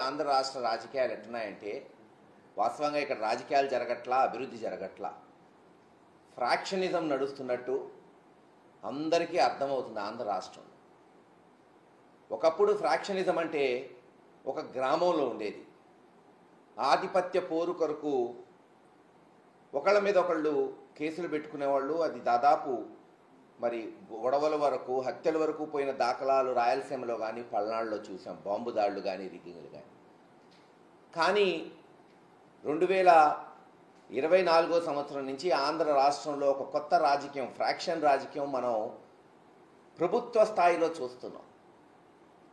ఆంధ్ర రాష్ట్ర రాజకీయాలు ఎట్టున్నాయంటే వాస్తవంగా ఇక్కడ రాజకీయాలు జరగట్లా, అభివృద్ధి జరగట్లా, ఫ్రాక్షనిజం నడుస్తున్నట్టు అందరికీ అర్థమవుతుంది. ఆంధ్ర రాష్ట్రంలో ఒకప్పుడు ఫ్రాక్షనిజం అంటే ఒక గ్రామంలో ఉండేది. ఆధిపత్య పోరు కొరకు ఒకళ్ళ మీద ఒకళ్ళు కేసులు పెట్టుకునేవాళ్ళు. అది దాదాపు మరి గొడవల వరకు, హత్యల వరకు పోయిన దాఖలాలు రాయలసీమలో కానీ పల్నాడులో చూసాం. బాంబు దాడులు కానీ, రిగ్గింగ్లు కానీ. కానీ 2024 సంవత్సరం నుంచి ఆంధ్ర రాష్ట్రంలో ఒక కొత్త రాజకీయం, ఫ్రాక్షన్ రాజకీయం మనం ప్రభుత్వ స్థాయిలో చూస్తున్నాం.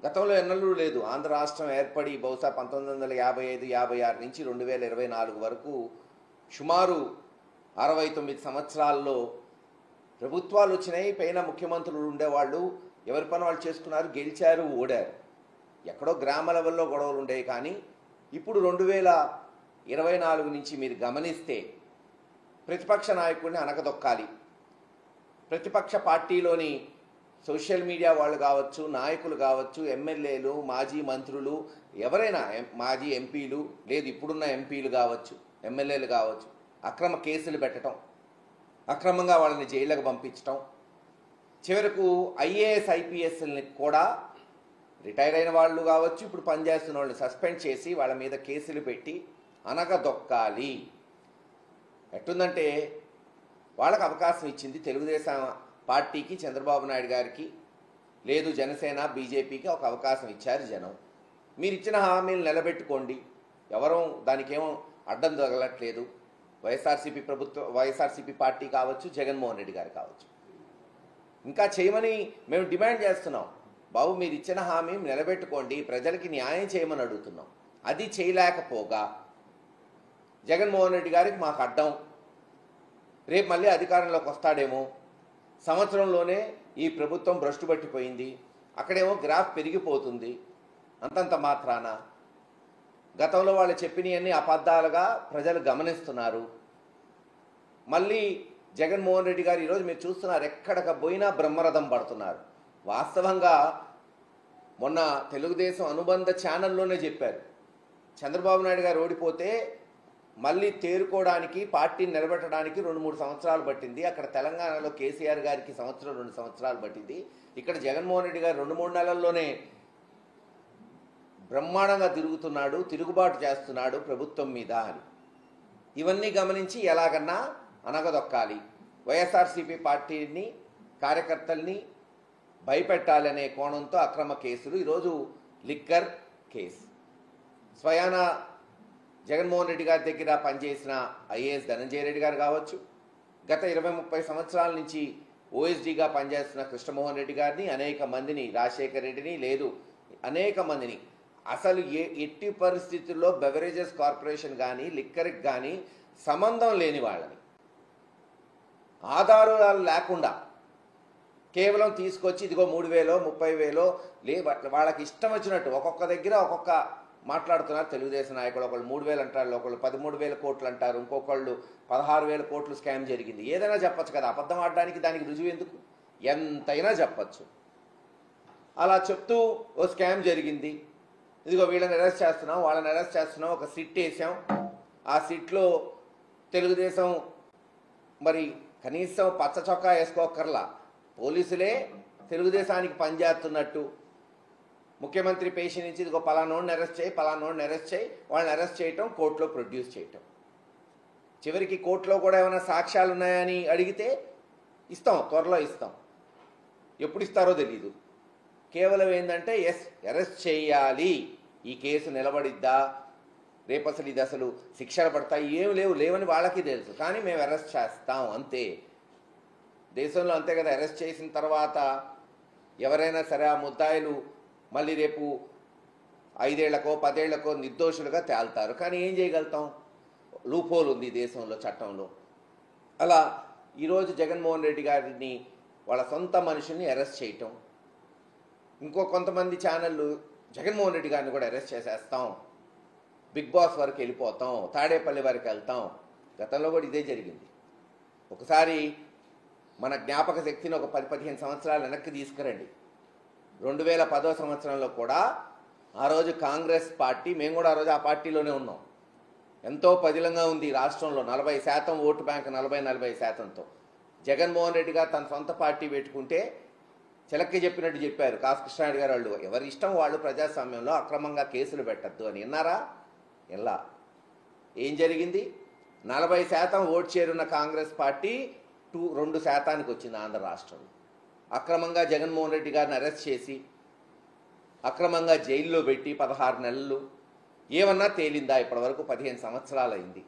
గతంలో ఎన్నడూ లేదు. ఆంధ్ర రాష్ట్రం ఏర్పడి బహుశా 1955-56 నుంచి 2024 వరకు సుమారు 69 సంవత్సరాల్లో ప్రభుత్వాలు వచ్చినాయి. పైన ముఖ్యమంత్రులు ఉండేవాళ్ళు, ఎవరి పని వాళ్ళు చేసుకున్నారు, గెలిచారు, ఓడారు. ఎక్కడో గ్రామ లెవెల్లో గొడవలు ఉండేవి. కానీ ఇప్పుడు 2024 నుంచి మీరు గమనిస్తే ప్రతిపక్ష నాయకుడిని అనకదొక్కాలి. ప్రతిపక్ష పార్టీలోని సోషల్ మీడియా వాళ్ళు కావచ్చు, నాయకులు కావచ్చు, ఎమ్మెల్యేలు, మాజీ మంత్రులు, ఎవరైనా, మాజీ ఎంపీలు, లేదు ఇప్పుడున్న ఎంపీలు కావచ్చు, ఎమ్మెల్యేలు కావచ్చు, అక్రమ కేసులు పెట్టడం, అక్రమంగా వాళ్ళని జైళ్ళకు పంపించడం, చివరకు ఐఏఎస్ ఐపీఎస్ని కూడా రిటైర్ అయిన వాళ్ళు కావచ్చు, ఇప్పుడు పనిచేస్తున్న వాళ్ళని సస్పెండ్ చేసి వాళ్ళ మీద కేసులు పెట్టి అనగదొక్కాలి. ఎట్టుందంటే వాళ్ళకు అవకాశం ఇచ్చింది తెలుగుదేశం పార్టీకి, చంద్రబాబు నాయుడు గారికి, లేదు జనసేన బీజేపీకి ఒక అవకాశం ఇచ్చారు జనం. మీరు ఇచ్చిన హామీలు నిలబెట్టుకోండి, ఎవరూ దానికేమో అడ్డం తగలట్లేదు. వైఎస్ఆర్సీపీ పార్టీ కావచ్చు, జగన్మోహన్ రెడ్డి గారు కావచ్చు, ఇంకా చేయమని మేము డిమాండ్ చేస్తున్నాం. బాబు మీరు ఇచ్చిన హామీ నిలబెట్టుకోండి, ప్రజలకి న్యాయం చేయమని అడుగుతున్నాం. అది చేయలేకపోగా జగన్మోహన్ రెడ్డి గారికి మాకు అడ్డం, రేపు మళ్ళీ అధికారంలోకి వస్తాడేమో, సంవత్సరంలోనే ఈ ప్రభుత్వం భ్రష్టు పట్టిపోయింది, అక్కడేమో గ్రాఫ్ పెరిగిపోతుంది, అంతంత మాత్రాన గతంలో వాళ్ళు చెప్పినవన్నీ అబద్ధాలుగా ప్రజలు గమనిస్తున్నారు. మళ్ళీ జగన్మోహన్ రెడ్డి గారు ఈరోజు మీరు చూస్తున్నారు, ఎక్కడికి పోయినా బ్రహ్మరథం పడుతున్నారు. వాస్తవంగా మొన్న తెలుగుదేశం అనుబంధ ఛానల్లోనే చెప్పారు, చంద్రబాబు నాయుడు గారు ఓడిపోతే మళ్ళీ తేరుకోవడానికి, పార్టీని నిలబెట్టడానికి 2-3 సంవత్సరాలు పట్టింది. అక్కడ తెలంగాణలో కేసీఆర్ గారికి 1-2 సంవత్సరాలు పట్టింది. ఇక్కడ జగన్మోహన్ రెడ్డి గారు 2-3 నెలల్లోనే బ్రహ్మాండంగా తిరుగుతున్నాడు, తిరుగుబాటు చేస్తున్నాడు ప్రభుత్వం మీద అని. ఇవన్నీ గమనించి ఎలాగన్నా అనగదొక్కాలి, వైఎస్ఆర్సీపీ పార్టీని, కార్యకర్తల్ని భయపెట్టాలనే కోణంతో అక్రమ కేసులు. ఈరోజు లిక్కర్ కేసు, స్వయాన జగన్మోహన్ రెడ్డి గారి దగ్గర పనిచేసిన ఐఏఎస్ ధనంజయ రెడ్డి గారు కావచ్చు, గత 20-30 సంవత్సరాల నుంచి ఓఎస్డీగా పనిచేస్తున్న కృష్ణమోహన్ రెడ్డి గారిని, అనేక మందిని, రాజశేఖర రెడ్డిని, లేదు అనేక మందిని, అసలు ఎట్టి పరిస్థితుల్లో బెవరేజెస్ కార్పొరేషన్ కానీ, లిక్కర్కి కానీ సంబంధం లేని వాళ్ళని ఆధారాలు లేకుండా కేవలం తీసుకొచ్చి ఇదిగో 3,000 30,000 వాళ్ళకి ఇష్టం వచ్చినట్టు ఒక్కొక్క దగ్గర ఒక్కొక్క మాట్లాడుతున్నారు తెలుగుదేశం నాయకులు. ఒకళ్ళు 3,000 అంటారు, ఒకళ్ళు 13,000 కోట్లు అంటారు, ఇంకొకళ్ళు 16,000 కోట్లు స్కామ్ జరిగింది. ఏదైనా చెప్పచ్చు కదా, అబద్ధం ఆడడానికి దానికి రుజువు ఎందుకు? ఎంతైనా చెప్పచ్చు. అలా చెప్తూ ఓ స్కామ్ జరిగింది, ఇదిగో వీళ్ళని అరెస్ట్ చేస్తున్నాం, వాళ్ళని అరెస్ట్ చేస్తున్నాం, ఒక సిట్ వేసాం, ఆ సిట్లో తెలుగుదేశం మరి కనీసం పచ్చ చొక్కా వేసుకోకర్లా, పోలీసులే తెలుగుదేశానికి పనిచేస్తున్నట్టు ముఖ్యమంత్రి పేషి నుంచి ఇదిగో పలానోడిని అరెస్ట్ చేయి, పలానోడిని అరెస్ట్ చేయి, వాళ్ళని అరెస్ట్ చేయటం, కోర్టులో ప్రొడ్యూస్ చేయటం. చివరికి కోర్టులో కూడా ఏమైనా సాక్ష్యాలు ఉన్నాయని అడిగితే ఇస్తాం, త్వరలో ఇస్తాం, ఎప్పుడు ఇస్తారో తెలీదు. కేవలం ఏంటంటే అరెస్ట్ చేయాలి, ఈ కేసు నిలబడిద్దా, రేపు అసలు ఇది అసలు శిక్షలు పడతాయి, ఏం లేవని వాళ్ళకి తెలుసు, కానీ మేము అరెస్ట్ చేస్తాం అంతే. దేశంలో అంతే కదా, అరెస్ట్ చేసిన తర్వాత ఎవరైనా సరే ఆ ముద్దాయిలు మళ్ళీ రేపు 5 ఏళ్లకో 10 ఏళ్లకో నిర్దోషులుగా తేల్తారు. కానీ ఏం చేయగలుగుతాం, లూపోల్ ఉంది దేశంలో, చట్టంలో. అలా ఈరోజు జగన్మోహన్ రెడ్డి గారిని వాళ్ళ సొంత మనుషుల్ని అరెస్ట్ చేయటం, ఇంకో కొంతమంది ఛానళ్ళు జగన్మోహన్ రెడ్డి గారిని కూడా అరెస్ట్ చేసేస్తాం, బిగ్ బాస్ వరకు వెళ్ళిపోతాం, తాడేపల్లి వరకు వెళ్తాం. గతంలో కూడా ఇదే జరిగింది. ఒకసారి మన జ్ఞాపక శక్తిని ఒక 10-15 సంవత్సరాలు వెనక్కి తీసుకురండి. 2010 సంవత్సరంలో కూడా ఆ రోజు కాంగ్రెస్ పార్టీ, మేము కూడా ఆ రోజు ఆ పార్టీలోనే ఉన్నాం, ఎంతో పదిలంగా ఉంది రాష్ట్రంలో, 40% ఓటు బ్యాంక్, 40-40%తో. జగన్మోహన్ రెడ్డి గారు తన సొంత పార్టీ పెట్టుకుంటే చిలక్కి చెప్పినట్టు చెప్పారు కాసు కృష్ణారెడ్డి గారు, వాళ్ళు ఎవరి ఇష్టం వాళ్ళు ప్రజాస్వామ్యంలో అక్రమంగా కేసులు పెట్టద్దు అని. విన్నారా? ఎలా ఏం జరిగింది? 40% ఓటు చేరున్న కాంగ్రెస్ పార్టీ 2% వచ్చింది ఆంధ్ర రాష్ట్రంలో. అక్రమంగా జగన్మోహన్ రెడ్డి గారిని అరెస్ట్ చేసి అక్రమంగా జైల్లో పెట్టి 16 నెలలు. ఏమన్నా తేలిందా? ఇప్పటివరకు 15 సంవత్సరాలు అయింది.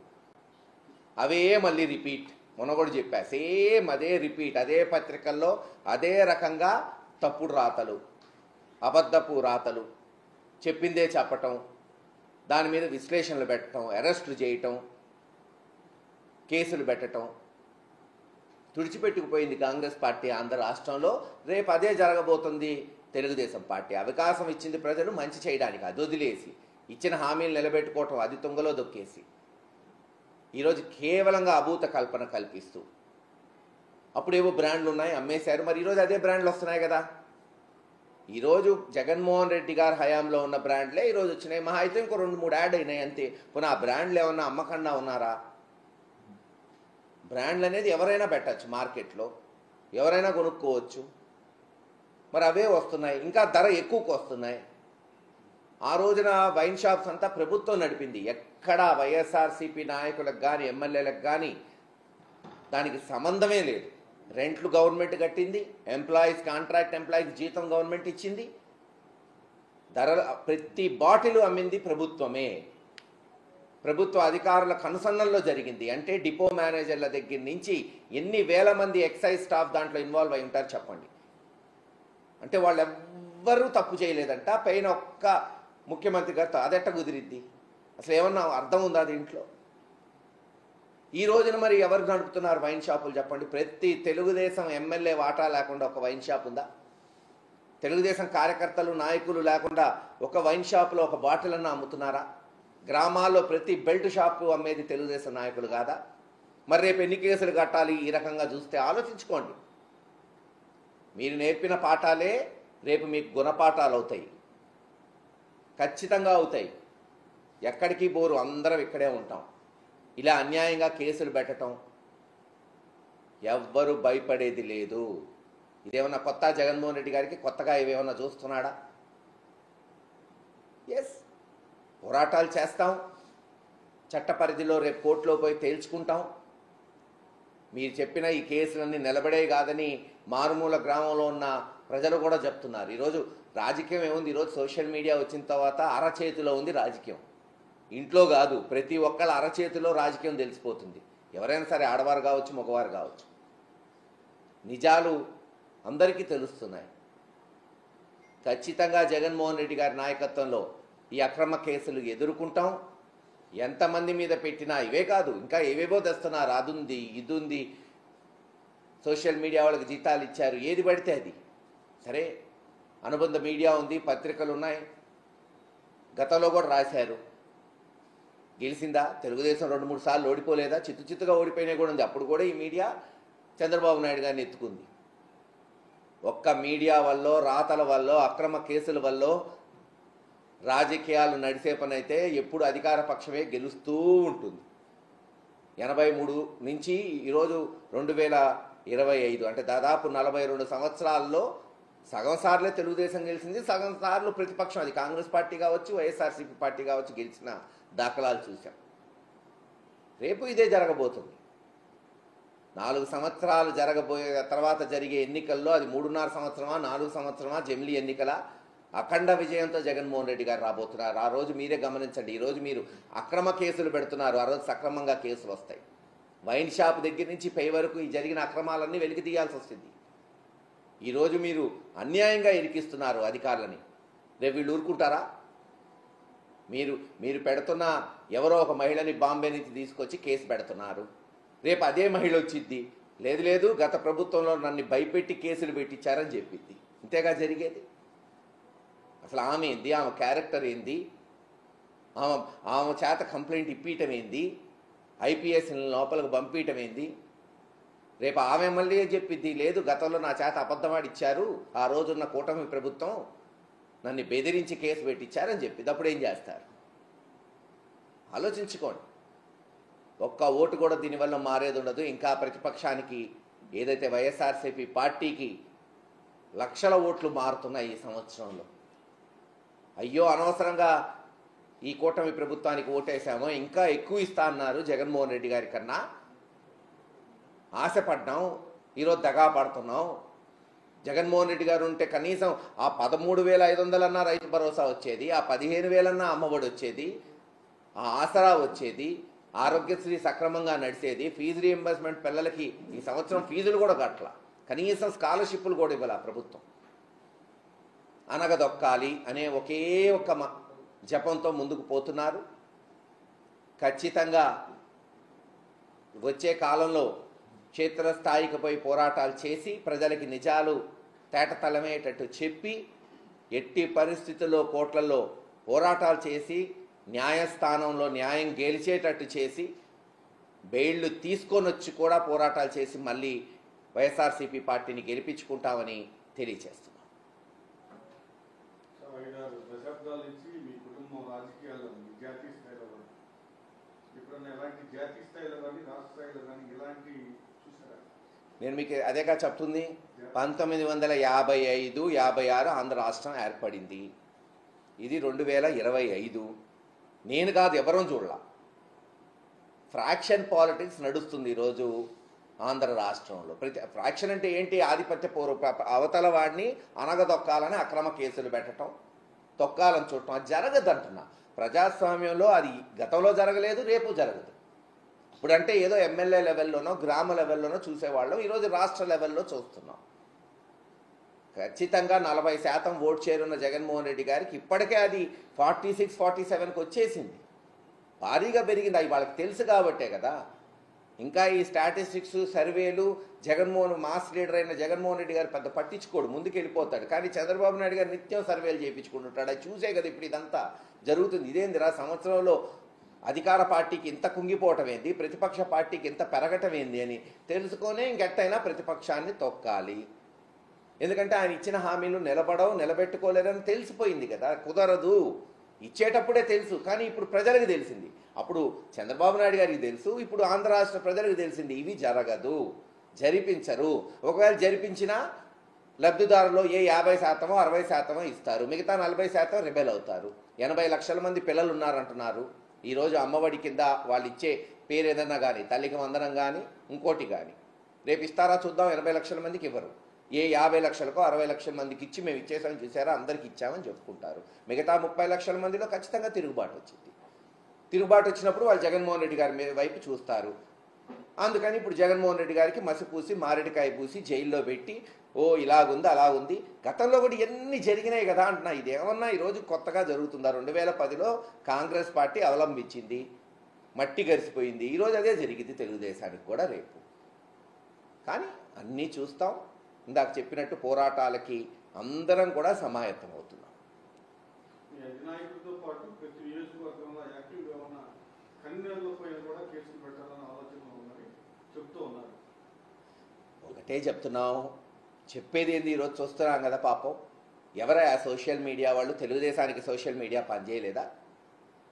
అవే మళ్ళీ రిపీట్. మొన్న కూడా చెప్పా, సేమ్ అదే రిపీట్, అదే పత్రికల్లో అదే రకంగా తప్పుడు రాతలు, అబద్ధపు రాతలు, చెప్పిందే చెప్పటం, దాని మీద విశ్లేషణలు పెట్టడం, అరెస్టులు చేయటం, కేసులు పెట్టడం. తుడిచిపెట్టుకుపోయింది కాంగ్రెస్ పార్టీ ఆంధ్ర రాష్ట్రంలో. రేపు అదే జరగబోతుంది తెలుగుదేశం పార్టీ. అవకాశం ఇచ్చింది ప్రజలు మంచి చేయడానికి, అది వదిలేసి ఇచ్చిన హామీలు నిలబెట్టుకోవటం అది తుంగలో దొక్కేసి ఈరోజు కేవలంగా అభూత కల్పన కల్పిస్తూ, అప్పుడేవో బ్రాండ్లు ఉన్నాయి అమ్మేశారు, మరి ఈరోజు అదే బ్రాండ్లు వస్తున్నాయి కదా. ఈరోజు జగన్మోహన్ రెడ్డి గారి హయాంలో ఉన్న బ్రాండ్లే ఈరోజు వచ్చినాయి. మహా అయితే ఇంకో 2-3 యాడ్ అయినాయి అంతే. పోనీ ఆ బ్రాండ్లు ఏమన్నా అమ్మకుండా ఉన్నారా? బ్రాండ్లు అనేది ఎవరైనా పెట్టచ్చు, మార్కెట్లో ఎవరైనా కొనుక్కోవచ్చు. మరి అవే వస్తున్నాయి, ఇంకా ధర ఎక్కువకు వస్తున్నాయి. ఆ రోజున వైన్ షాప్స్ అంతా ప్రభుత్వం నడిపింది. ఎక్కడా వైఎస్ఆర్సీపీ నాయకులకు కానీ ఎమ్మెల్యేలకు కానీ దానికి సంబంధమే లేదు. రెంట్లు గవర్నమెంట్ కట్టింది, ఎంప్లాయీస్, కాంట్రాక్ట్ ఎంప్లాయీస్ జీతం గవర్నమెంట్ ఇచ్చింది, ధరలు ప్రతి బాటిల్ అమ్మింది ప్రభుత్వమే. ప్రభుత్వ అధికారుల కనుసన్నల్లో జరిగింది. అంటే డిపో మేనేజర్ల దగ్గర నుంచి ఎన్ని వేల మంది ఎక్సైజ్ స్టాఫ్ దాంట్లో ఇన్వాల్వ్ అయి ఉంటారు చెప్పండి. అంటే వాళ్ళు ఎవ్వరూ తప్పు చేయలేదంట, పైన ఒక్క ముఖ్యమంత్రి గారితో. అదెట్ట కుదిరిద్ది? అసలు ఏమన్నా అర్థం ఉందా దీంట్లో? ఈ రోజున మరి ఎవరు నడుపుతున్నారు వైన్ షాపులు చెప్పండి? ప్రతి తెలుగుదేశం ఎమ్మెల్యే వాటా లేకుండా ఒక వైన్ షాప్ ఉందా? తెలుగుదేశం కార్యకర్తలు నాయకులు లేకుండా ఒక వైన్ షాపులో ఒక బాటిల్ అన్న అమ్ముతున్నారా? గ్రామాల్లో ప్రతి బెల్ట్ షాపు అమ్మేది తెలుగుదేశం నాయకులు కాదా? మరి రేపు ఎన్ని కేసులు కట్టాలి ఈ రకంగా చూస్తే? ఆలోచించుకోండి. మీరు నేర్పిన పాఠాలే రేపు మీకు గుణపాఠాలు అవుతాయి, ఖచ్చితంగా అవుతాయి. ఎక్కడికి బోరు, అందరం ఇక్కడే ఉంటాం. ఇలా అన్యాయంగా కేసులు పెట్టడం ఎవ్వరూ భయపడేది లేదు. ఇదేమన్నా కొత్త జగన్మోహన్ రెడ్డి గారికి? కొత్తగా ఇవేమన్నా చూస్తున్నాడా? ఎస్, పోరాటాలు చేస్తాం, చట్ట పరిధిలో రేపు కోర్టులో పోయి తేల్చుకుంటాం. మీరు చెప్పిన ఈ కేసులన్నీ నిలబడే కాదని మారుమూల గ్రామంలో ఉన్న ప్రజలు కూడా చెప్తున్నారు. ఈరోజు రాజకీయం ఏముంది? ఈరోజు సోషల్ మీడియా వచ్చిన తర్వాత అరచేతిలో ఉంది రాజకీయం. ఇంట్లో కాదు, ప్రతి ఒక్కళ్ళ అరచేతిలో రాజకీయం తెలిసిపోతుంది. ఎవరైనా సరే, ఆడవారు కావచ్చు, మగవారు కావచ్చు. నిజాలు అందరికీ తెలుస్తున్నాయి. ఖచ్చితంగా జగన్మోహన్ రెడ్డి గారి నాయకత్వంలో ఈ అక్రమ కేసులు ఎదుర్కొంటాం. ఎంతమంది మీద పెట్టినా ఇవే కాదు, ఇంకా ఏవేవో తెస్తున్నారు. అది ఉంది, ఇది ఉంది, సోషల్ మీడియా వాళ్ళకి జీతాలు ఇచ్చారు, ఏది పడితే అది. సరే, అనుబంధ మీడియా ఉంది, పత్రికలు ఉన్నాయి, గతంలో కూడా రాశారు. గెలిచిందా? తెలుగుదేశం 2-3 సార్లు ఓడిపోలేదా? చిత్తుగా ఓడిపోయినా కూడా ఉంది. అప్పుడు కూడా ఈ మీడియా చంద్రబాబు నాయుడు గారిని ఎత్తుకుంది. ఒక్క మీడియా వల్ల, రాతల వల్ల, అక్రమ కేసుల వల్ల రాజకీయాలు నడిసే పని అయితే ఎప్పుడు అధికార పక్షమే గెలుస్తూ ఉంటుంది. 83 నుంచి ఈరోజు 2025, అంటే దాదాపు 42 సంవత్సరాల్లో సగం సార్లే తెలుగుదేశం గెలిచింది, సగం సార్లు ప్రతిపక్షం, అది కాంగ్రెస్ పార్టీ కావచ్చు, వైఎస్ఆర్సీపీ పార్టీ కావచ్చు, గెలిచిన దాఖలాలు చూసాం. రేపు ఇదే జరగబోతుంది. 4 సంవత్సరాలు జరగబోయే తర్వాత జరిగే ఎన్నికల్లో అది 3.5 సంవత్సరమా, 4 సంవత్సరమా, జమిలీ ఎన్నికల అఖండ విజయంతో జగన్మోహన్ రెడ్డి గారు రాబోతున్నారు. ఆ రోజు మీరే గమనించండి. ఈరోజు మీరు అక్రమ కేసులు పెడుతున్నారు, ఆ రోజు సక్రమంగా కేసులు వస్తాయి. వైన్ షాప్ దగ్గర నుంచి పై వరకు ఈ జరిగిన అక్రమాలన్నీ వెలికి తీయాల్సి వస్తుంది. ఈరోజు మీరు అన్యాయంగా ఇరికిస్తున్నారు అధికారులని. రేపు వీళ్ళు ఊరుకుంటారా? మీరు పెడుతున్న ఎవరో ఒక మహిళని బాంబే నుంచి తీసుకొచ్చి కేసు పెడుతున్నారు. రేపు అదే మహిళ వచ్చిద్ది, లేదు గత ప్రభుత్వంలో నన్ను భయపెట్టి కేసులు పెట్టించారని చెప్పిద్ది. ఇంతేగా జరిగేది. అసలు ఆమె ఏంది, ఆమె క్యారెక్టర్ ఏంది, ఆమె చేత కంప్లైంట్ ఇప్పించటం ఏంది, ఐపీఎస్ లోపలికి పంపించటం ఏంది? రేపు ఆమె మళ్ళీ చెప్పిద్ది, లేదు గతంలో నా చేత అబద్ధమాడిచ్చారు ఆ రోజున్న కూటమి ప్రభుత్వం, నన్ను బెదిరించి కేసు పెట్టించారని చెప్పింది. అప్పుడు ఏం చేస్తారు? ఆలోచించుకోండి. ఒక్క ఓటు కూడా దీనివల్ల మారేది ఉండదు. ఇంకా ప్రతిపక్షానికి ఏదైతే వైఎస్ఆర్సీపీ పార్టీకి లక్షల ఓట్లు మారుతున్నాయి ఈ సంవత్సరంలో. అయ్యో అనవసరంగా ఈ కూటమి ప్రభుత్వానికి ఓటేశామో, ఇంకా ఎక్కువ ఇస్తా అన్నారు జగన్మోహన్ రెడ్డి గారి కన్నా, ఆశపడ్డాం, ఈరోజు దగా పడుతున్నాం. జగన్మోహన్ రెడ్డి గారు ఉంటే కనీసం ఆ 13,500 అన్నా రైతు భరోసా వచ్చేది, ఆ 15,000 అన్నా అమ్మఒడి వచ్చేది, ఆ ఆసరా వచ్చేది, ఆరోగ్యశ్రీ సక్రమంగా నడిచేది, ఫీజు రీఎంబర్స్మెంట్ పిల్లలకి ఈ సంవత్సరం ఫీజులు కూడా కట్టల, కనీసం స్కాలర్షిప్లు కూడా ఇవ్వాలి ప్రభుత్వం. అనగదొక్కాలి అనే ఒకే ఒక జపంతో ముందుకు పోతున్నారు. ఖచ్చితంగా వచ్చే కాలంలో క్షేత్రస్థాయికి పోయి పోరాటాలు చేసి ప్రజలకి నిజాలు తేటతలమయ్యేటట్టు చెప్పి, ఎట్టి పరిస్థితుల్లో కోర్టులలో పోరాటాలు చేసి న్యాయస్థానంలో న్యాయం గెలిచేటట్టు చేసి బెయిళ్లు తీసుకొని వచ్చి కూడా పోరాటాలు చేసి మళ్ళీ వైఎస్ఆర్సీపీ పార్టీని గెలిపించుకుంటామని తెలియజేస్తున్నాం. నేను మీకు అదేగా చెప్తుంది. 1955, 56 ఆంధ్ర రాష్ట్రం ఏర్పడింది. ఇది 2025. నేను కాదు, ఎవరూ చూడలా. ఫ్రాక్షన్ పాలిటిక్స్ నడుస్తుంది ఈరోజు ఆంధ్ర రాష్ట్రంలో. ఫ్రాక్షన్ అంటే ఏంటి? ఆధిపత్య అవతల వాడిని అనగదొక్కాలని అక్రమ కేసులు పెట్టడం, తొక్కాలని చూడటం. అది జరగదంటున్నా. ప్రజాస్వామ్యంలో అది గతంలో జరగలేదు, రేపు జరగదు. ఇప్పుడంటే ఏదో ఎమ్మెల్యే లెవెల్లోనో గ్రామ లెవెల్లోనో చూసేవాళ్ళం, ఈరోజు రాష్ట్ర లెవెల్లో చూస్తున్నాం. ఖచ్చితంగా 40% ఓట్ చేరున్న జగన్మోహన్ రెడ్డి గారికి ఇప్పటికే అది 46, 47కి వచ్చేసింది. భారీగా పెరిగింది. అవి వాళ్ళకి తెలుసు కాబట్టే కదా. ఇంకా ఈ స్టాటిస్టిక్స్, సర్వేలు, మాస్ లీడర్ అయిన జగన్మోహన్ రెడ్డి గారు పెద్ద పట్టించుకోడు, ముందుకు వెళ్ళిపోతాడు. కానీ చంద్రబాబు నాయుడు గారు నిత్యం సర్వేలు చేయించుకుంటుంటాడు. అది చూసే కదా ఇప్పుడు ఇదంతా జరుగుతుంది. ఇదేందిరా సంవత్సరంలో అధికార పార్టీకి ఇంత కుంగిపోవటం ఏంది, ప్రతిపక్ష పార్టీకి ఇంత పెరగటం ఏంది అని తెలుసుకొనే ఇంకెట్టయినా ప్రతిపక్షాన్ని తొక్కాలి. ఎందుకంటే ఆయన ఇచ్చిన హామీలు నిలబెట్టుకోలేరని తెలిసిపోయింది కదా. కుదరదు, ఇచ్చేటప్పుడే తెలుసు. కానీ ఇప్పుడు ప్రజలకు తెలిసింది. అప్పుడు చంద్రబాబు నాయుడు గారికి తెలుసు, ఇప్పుడు ఆంధ్ర రాష్ట్ర ప్రజలకు తెలిసింది. ఇవి జరగదు, జరిపించరు. ఒకవేళ జరిపించినా లబ్ధిదారులు 50%, 60% ఇస్తారు, మిగతా 40% రిబెల్ అవుతారు. 80 లక్షల మంది పిల్లలు ఉన్నారంటున్నారు. ఈరోజు అమ్మఒడి కింద వాళ్ళు ఇచ్చే పేరు ఏదన్నా కానీ, తల్లికి వందనం కానీ ఇంకోటి కానీ రేపు ఇస్తారా చూద్దాం. 80 లక్షల మందికి ఇవ్వరు. 50 లక్షలకో 60 లక్షల మందికి ఇచ్చి మేము ఇచ్చేసామని చూసారా, అందరికి ఇచ్చామని చెప్పుకుంటారు. మిగతా 30 లక్షల మందిలో ఖచ్చితంగా తిరుగుబాటు వచ్చింది. తిరుగుబాటు వచ్చినప్పుడు వాళ్ళు జగన్మోహన్ రెడ్డి గారి వైపు చూస్తారు. అందుకని ఇప్పుడు జగన్మోహన్ రెడ్డి గారికి మసిపూసి మారేడుకాయ పూసి జైల్లో పెట్టి, ఓ ఇలాగుంది అలాగుంది. గతంలో కూడా ఎన్ని జరిగినాయి కదా అంటున్నా. ఇదేమన్నా ఈరోజు కొత్తగా జరుగుతుందా? 2010లో కాంగ్రెస్ పార్టీ అవలంబించింది, మట్టి గరిసిపోయింది. ఈరోజు అదే జరిగింది తెలుగుదేశానికి కూడా రేపు. కానీ అన్నీ చూస్తాం. ఇందాక చెప్పినట్టు పోరాటాలకి అందరం కూడా సమాయత్తం అవుతున్నాం. ఒకటే చెప్తున్నాం, చెప్పేది ఏంది? ఈరోజు చూస్తున్నాం కదా పాపం. ఎవరా సోషల్ మీడియా వాళ్ళు? తెలుగుదేశానికి సోషల్ మీడియా పనిచేయలేదా?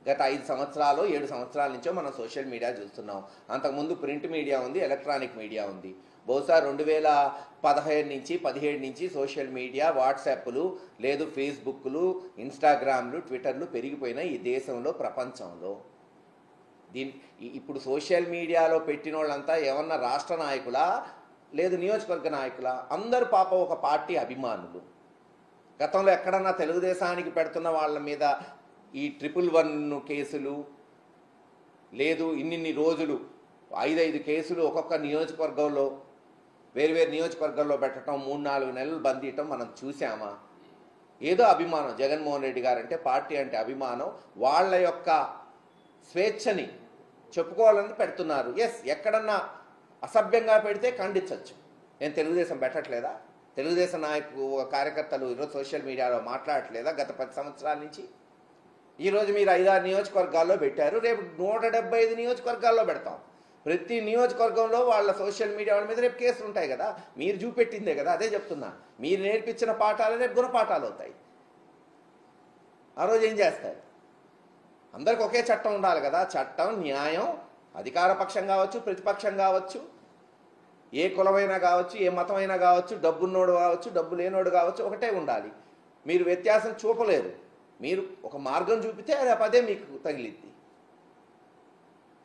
గత 5 సంవత్సరాలు 7 సంవత్సరాల నుంచో మనం సోషల్ మీడియా చూస్తున్నాం. అంతకుముందు ప్రింట్ మీడియా ఉంది, ఎలక్ట్రానిక్ మీడియా ఉంది. బహుశా 2015 నుంచి 17 నుంచి సోషల్ మీడియా, వాట్సాప్లు, లేదు ఫేస్బుక్లు, ఇన్స్టాగ్రామ్లు, ట్విట్టర్లు పెరిగిపోయినాయి ఈ దేశంలో, ప్రపంచంలో. ఇప్పుడు సోషల్ మీడియాలో పెట్టిన వాళ్ళంతా ఏమన్నా రాష్ట్ర నాయకులా, లేదు నియోజకవర్గ నాయకులా? అందరూ పాపం ఒక పార్టీ అభిమానులు. గతంలో ఎక్కడన్నా తెలుగుదేశానికి పెడుతున్న వాళ్ళ మీద ఈ 111 కేసులు, లేదు ఇన్నిన్ని రోజులు 5 కేసులు ఒక్కొక్క నియోజకవర్గంలో, వేరువేరు నియోజకవర్గాల్లో పెట్టడం, 3-4 నెలలు బంధించడం మనం చూసామా? ఏదో అభిమానం. జగన్మోహన్ రెడ్డి గారు అంటే, పార్టీ అంటే అభిమానం. వాళ్ళ యొక్క స్వేచ్ఛని చెప్పుకోవాలని పెడుతున్నారు. ఎస్, ఎక్కడన్నా అసభ్యంగా పెడితే ఖండించవచ్చు. నేను తెలుగుదేశం పెట్టట్లేదా? తెలుగుదేశం కార్యకర్తలు ఈరోజు సోషల్ మీడియాలో మాట్లాడట్లేదా? గత 10 సంవత్సరాల నుంచి. ఈరోజు మీరు 5-6 నియోజకవర్గాల్లో పెట్టారు, రేపు 175 నియోజకవర్గాల్లో పెడతాం. ప్రతి నియోజకవర్గంలో వాళ్ళ సోషల్ మీడియా వాళ్ళ మీద రేపు కేసులు ఉంటాయి కదా. మీరు చూపెట్టిందే కదా. అదే చెప్తున్నా, మీరు నేర్పించిన పాఠాలు రేపు గుణపాఠాలు అవుతాయి. ఆ రోజు ఏం చేస్తారు? అందరికి ఒకే చట్టం ఉండాలి కదా. చట్టం, న్యాయం, అధికార పక్షం కావచ్చు, ప్రతిపక్షం కావచ్చు, ఏ కులమైనా కావచ్చు, ఏ మతమైనా కావచ్చు, డబ్బున్నోడు కావచ్చు, డబ్బు లేనోడు కావచ్చు, ఒకటే ఉండాలి. మీరు వ్యత్యాసం చూపలేరు. మీరు ఒక మార్గం చూపితే అది అదే మీకు తగిలిద్ది.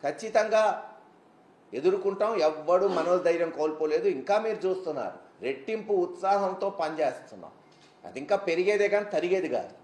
ఖచ్చితంగా ఎదుర్కొంటాం. ఎవ్వడు మనోధైర్యం కోల్పోలేదు. ఇంకా మీరు చూస్తున్నారు రెట్టింపు ఉత్సాహంతో పనిచేస్తున్నాం. అది ఇంకా పెరిగేదే కానీ తరిగేది కాదు.